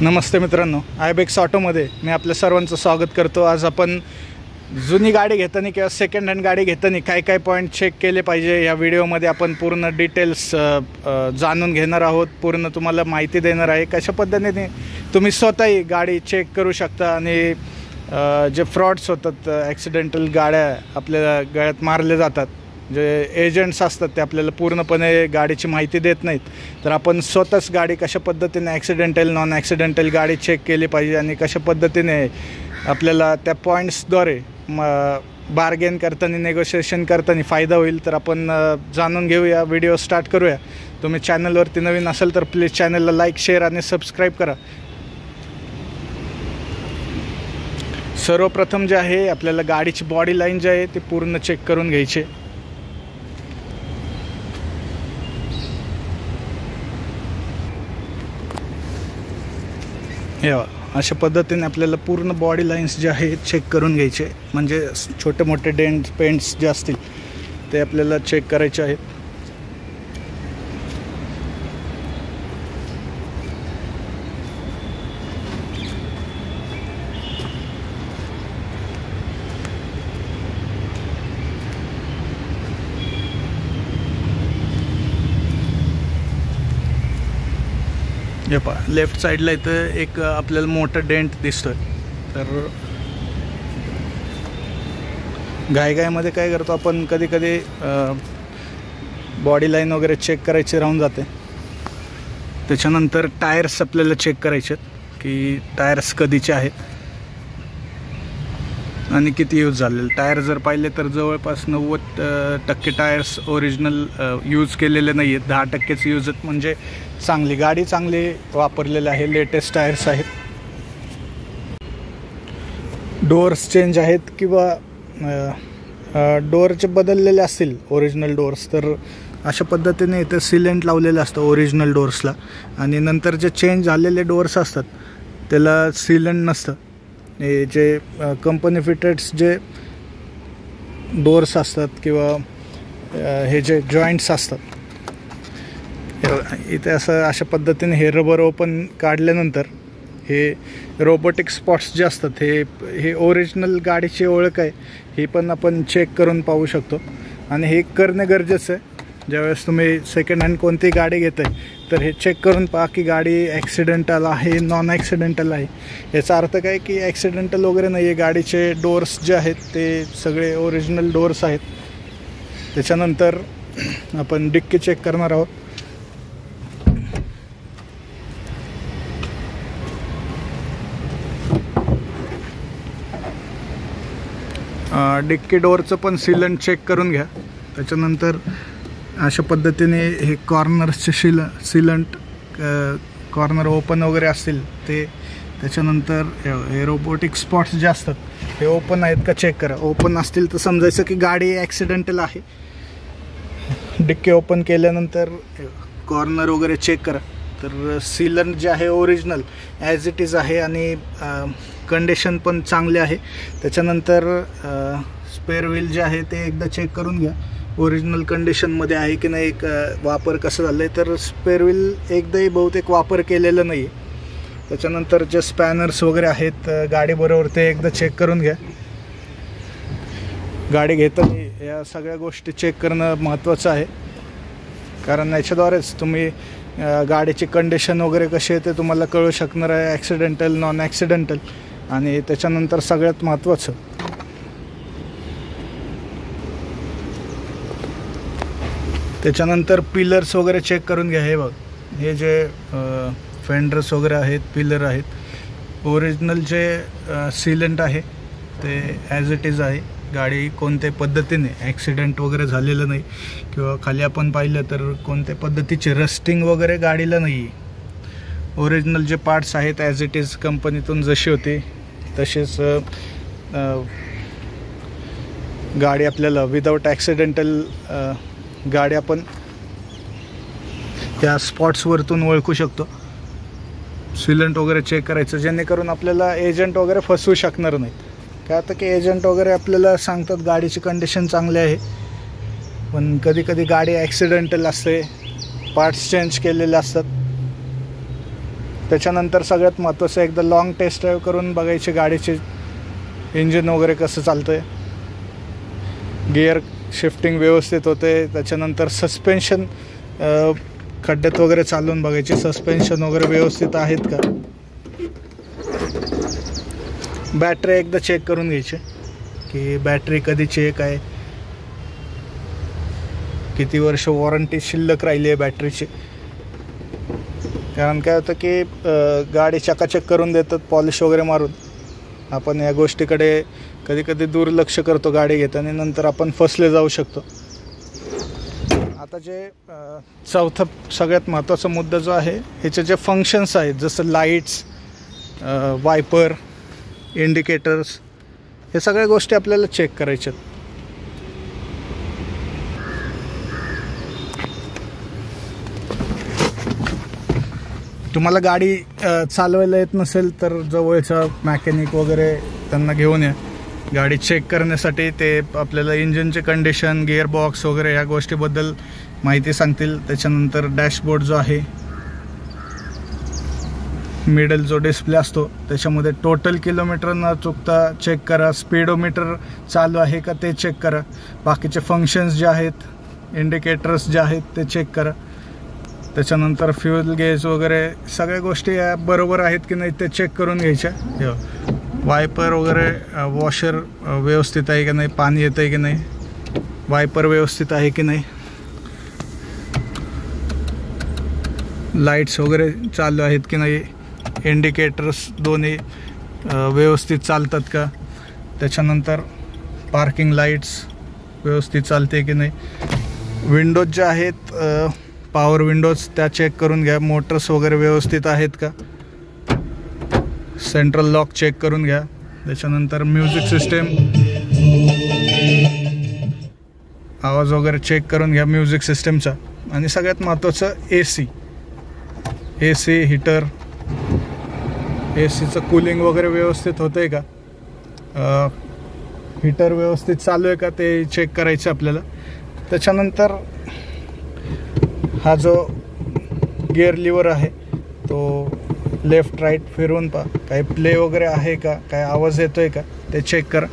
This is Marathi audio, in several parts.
नमस्ते मित्रांनो, आयबेक्स ऑटोमध्ये मी आपल्या सर्वांचं स्वागत करतो। आज आपण जुनी गाडी घेताना किंवा सेकंड हँड गाडी घेताना काय काय पॉईंट चेक केले पाहिजे या व्हिडिओमध्ये आपण पूर्ण डिटेल्स जाणून घेणार आहोत। पूर्ण तुम्हाला माहिती देणार आहे कशा पद्धतीने तुम्ही स्वतःही गाडी चेक करू शकता आणि जे फ्रॉड्स होतात, ॲक्सिडेंटल गाड्या आपल्या गळ्यात मारले जातात, जे एजंट्स असतात ते आपल्याला पूर्णपणे गाडीची माहिती देत नाहीत, तर आपण स्वतःच गाडी कशा पद्धतीने ॲक्सिडेंटल नॉन ॲक्सिडेंटल गाडी चेक केली पाहिजे आणि कशा पद्धतीने आपल्याला त्या पॉईंट्सद्वारे बार्गेन करताना नेगोशिएशन करताना फायदा होईल, तर आपण जाणून घेऊया। व्हिडिओ स्टार्ट करूया। तुम्ही चॅनलवरती नवीन असाल तर प्लीज चॅनलला लाईक, शेअर आणि सबस्क्राईब करा। सर्वप्रथम जे आहे आपल्याला गाडीची बॉडी लाईन जी आहे ती पूर्ण चेक करून घ्यायची। अशा पद्धतीने आपल्याला पूर्ण बॉडी लाईन्स जे आहे चेक करून घ्यायचे, म्हणजे छोटे मोठे डेंट्स पेंट्स जे असतील ते आपल्याला चेक करायचे आहेत। हे पहा, लेफ्ट साईडला इथं एक आपल्याला मोठं डेंट दिसतोय। तर घाईघाईमध्ये काय करतो आपण, कधी कधी बॉडी लाईन वगैरे चेक करायची राहून जाते। त्याच्यानंतर टायर्स आपल्याला चेक करायचे की टायर्स कधीचे आहेत आणि किती यूज झालेले। टायर जर पाहिले तर जवळपास 90% टायर्स ओरिजिनल यूज केलेले नाही आहेत, 10%च यूज आहेत, म्हणजे चांगली गाडी चांगली वापरलेली आहे, लेटेस्ट टायर्स आहेत। डोअर्स चेंज आहेत किंवा डोअरचे बदललेले असतील ओरिजिनल डोअर्स, तर अशा पद्धतीने इथं सिलेंट लावलेलं असतं ओरिजिनल डोअर्सला, आणि नंतर जे चेंज झालेले डोअर्स असतात त्याला सिलेंट नसतं। हे जे कंपनी फिटेड्स जे डोअर्स असतात किंवा हे जे जॉईंट्स असतात, इथे अशा पद्धतीने हे रबर ओपन काढल्यानंतर हे रोबोटिक स्पॉट्स जे असतात हे ओरिजिनल गाडीची ओळख आहे, ही पण आपण चेक करून पाहू शकतो। आणि हे करणे गरजेचं आहे ज्यावेळेस तुम्ही सेकंड हँड कोणती गाडी घेताय, तर हे चेक करून पहा की गाडी ॲक्सिडेंटल आहे नॉन ॲक्सिडेंटल आहे। याचा अर्थ काय की ॲक्सिडेंटल वगैरे नाही आहे, गाडीचे डोअर्स जे आहेत ते सगळे ओरिजिनल डोअर्स आहेत। त्याच्यानंतर आपण डिक्की चेक करणार आहोत। डिक्की डोअरचं पण सिलेंट चेक करून घ्या। त्याच्यानंतर अशा पद्धतीने हे कॉर्नर्सचे सिलेंट कॉर्नर ओपन वगैरे असतील ते, त्याच्यानंतर हे रोबोटिक स्पॉट्स जे असतात हे ओपन आहेत का चेक करा। ओपन असतील तर समजायचं की गाडी ॲक्सिडेंटल आहे। डिक्की ओपन केल्यानंतर कॉर्नर वगैरे चेक करा, तर सिलेंट जे आहे ओरिजिनल ॲज इट इज आहे आणि कंडिशन पण चांगली आहे। त्याच्यानंतर स्पेअर व्हील जे आहे ते एकदा चेक करून घ्या, ओरिजिनल कंडिशनमध्ये आहे की नाही, वापर कसं झालं आहे, तर स्पेअर व्हील एकदाही बहुतेक वापर केलेलं नाही आहे। त्याच्यानंतर जे स्पॅनर्स वगैरे आहेत गाडीबरोबर ते एकदा चेक करून घ्या। गाडी घेताना या सगळ्या गोष्टी चेक करणं महत्त्वाचं आहे, कारण याच्याद्वारेच तुम्ही गाडीची कंडिशन वगैरे कशी आहे ते तुम्हाला कळू शकणार आहे, ॲक्सिडेंटल नॉन ॲक्सिडेंटल। आणि त्याच्यानंतर सगळ्यात महत्त्वाचं त्याच्यानंतर पिलर्स वगैरे चेक करून घ्या। हे बघ, हे जे फेंडर्स वगैरे आहेत, पिलर आहेत, ओरिजिनल जे सिलेंट आहे ते ॲज इट इज आहे। गाडी कोणत्या पद्धतीने ॲक्सिडेंट वगैरे झालेलं नाही, किंवा खाली आपण पाहिलं तर कोणत्या पद्धतीचे रस्टिंग वगैरे गाडीला नाही आहे। ओरिजिनल जे पार्ट्स आहेत ॲज इट इज कंपनीतून जशी होती तसेच गाडी आपल्याला विदाऊट ॲक्सिडेंटल गाडी आपण त्या स्पॉट्सवरतून ओळखू शकतो। सिलेंट वगैरे चेक करायचं जेणेकरून आपल्याला एजंट वगैरे फसवू शकणार नाहीत। काय आता की एजंट वगैरे आपल्याला सांगतात गाडीची कंडिशन चांगली आहे, पण कधी कधी गाडी ॲक्सिडेंटल असते, पार्ट्स चेंज केलेले असतात। त्याच्यानंतर सगळ्यात महत्त्वाचं एकदा लॉंग टेस्ट ड्राईव्ह करून बघायची गाडीचे इंजिन वगैरे कसं चालतं आहे, गिअर शिफ्टिंग व्यवस्थित होते. त्याच्यानंतर सस्पेन्शन खड्ड्यात वगैरे चालवून बघायचे सस्पेन्शन वगैरे व्यवस्थित आहेत का. बॅटरी एकदा चेक करून घ्यायची की बॅटरी कधी चेक आहे, किती वर्ष वॉरंटी शिल्लक राहिली आहे बॅटरीची. कारण काय होतं की गाडी चकाचक करून देतात पॉलिश वगैरे मारून. आपण या गोष्टीकडे कधी कधी दुर्लक्ष करतो गाडी घेताना, नंतर आपण फसले जाऊ शकतो. आता जे चौथा सगळ्यात महत्त्वाचा मुद्दा जो आहे, ह्याचे जे फंक्शन्स आहेत जसं लाईट्स, वायपर, इंडिकेटर्स, हे सगळ्या गोष्टी आपल्याला चेक करायच्यात. तुम्हाला गाडी चालवायला येत नसेल तर जवळचा मॅकॅनिक वगैरे त्यांना घेऊन या गाडी चेक करण्यासाठी. ते आपल्याला इंजिनचे कंडिशन, गिअरबॉक्स वगैरे या गोष्टीबद्दल माहिती सांगतील. त्याच्यानंतर डॅशबोर्ड जो आहे, मिडल जो डिस्प्ले असतो त्याच्यामध्ये टोटल किलोमीटर न चुकता चेक करा. स्पीडोमीटर चालू आहे का ते चेक करा. बाकीचे फंक्शन्स जे आहेत, इंडिकेटर्स जे आहेत ते चेक करा. त्याच्यानंतर फ्यूल गेज वगैरे सगळ्या गोष्टी या बरोबर आहेत की नाही ते चेक करून घ्यायच्या. वायपर वगैरे, वॉशर व्यवस्थित आहे की नाही, पाणी येतं आहे की नाही, वायपर व्यवस्थित आहे की नाही, लाईट्स वगैरे चालू आहेत की नाही, इंडिकेटर्स दोन्ही व्यवस्थित चालतात का. त्याच्यानंतर पार्किंग लाईट्स व्यवस्थित चालते की नाही. विंडोज ज्या आहेत, पॉवर विंडोज त्या चेक करून घ्या. मोटर्स वगैरे व्यवस्थित आहेत का. सेंट्रल लॉक चेक करून घ्या. त्याच्यानंतर म्युझिक सिस्टीम, आवाज वगैरे चेक करून घ्या म्युझिक सिस्टीमचा. आणि सगळ्यात महत्त्वाचं एसी हीटर, एसीचं कूलिंग वगैरे व्यवस्थित होतं आहे का, हीटर व्यवस्थित चालू आहे का ते चेक करायचं आपल्याला. त्याच्यानंतर हा जो गिअर लिव्हर आहे तो लेफ्ट राईट फिरवून पहा, काही प्ले वगैरे आहे का, काय आवाज येतो आहे का ते चेक करा.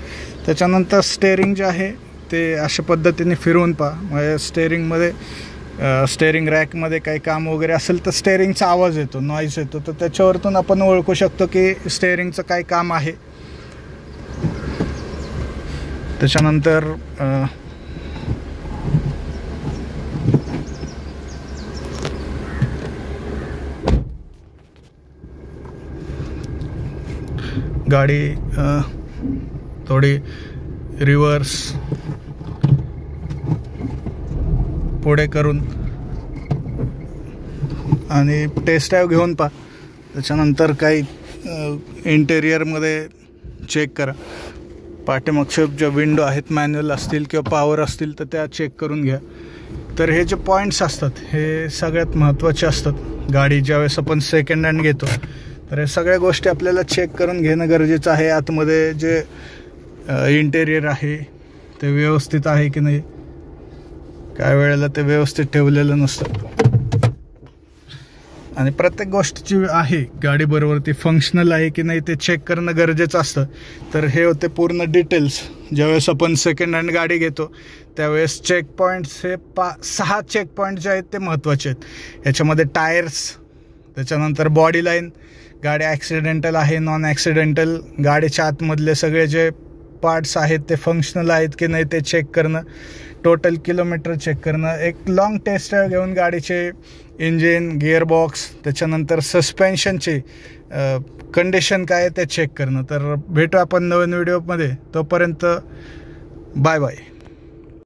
त्याच्यानंतर स्टेअरिंग जे आहे ते अशा पद्धतीने फिरवून पहा. म्हणजे स्टेअरिंग रॅकमध्ये काही काम वगैरे असेल तर स्टेअरिंगचा आवाज येतो, नॉईज येतो, तर त्याच्यावरतून आपण ओळखू शकतो की स्टेअरिंगचं काय काम आहे. त्याच्यानंतर गाडी थोडी रिव्हर्स पुढे करून आणि टेस्ट ड्राईव्ह घेऊन पहा. त्याच्यानंतर काही इंटेरियरमध्ये चेक करा. पाठीमागच्या ज्या विंडो आहेत मॅन्युअल असतील किंवा पॉवर असतील तर त्या चेक करून घ्या. तर हे जे पॉईंट्स असतात हे सगळ्यात महत्त्वाचे असतात. गाडी ज्यावेळेस आपण सेकंड हँड घेतो तर हे सगळ्या गोष्टी आपल्याला चेक करून घेणं गरजेचं आहे. आतमध्ये जे इंटेरियर आहे ते व्यवस्थित आहे की नाही, काही वेळेला ते व्यवस्थित ठेवलेलं नसतं. आणि प्रत्येक गोष्टीची आहे गाडीबरोबर ती फंक्शनल आहे की नाही ते चेक करणं गरजेचं असतं. तर हे होते पूर्ण डिटेल्स. ज्यावेळेस आपण सेकंड हँड गाडी घेतो त्यावेळेस चेक पॉईंट्स हे 6 चेक पॉईंट जे आहेत ते महत्त्वाचे आहेत. याच्यामध्ये टायर्स, त्याच्यानंतर बॉडी लाईन, गाडी ॲक्सिडेंटल आहे नॉन ॲक्सिडेंटल, गाडीच्या आतमधले सगळे जे पार्ट्स आहेत ते फंक्शनल आहेत की नाही ते चेक करणं, टोटल किलोमीटर चेक करणं, एक लॉंग टेस्ट घेऊन गाडीचे इंजिन, गिअरबॉक्स, त्याच्यानंतर सस्पेन्शनचे कंडिशन काय ते चेक करणं. तर भेटू आपण नवीन व्हिडिओमध्ये. तोपर्यंत बाय बाय.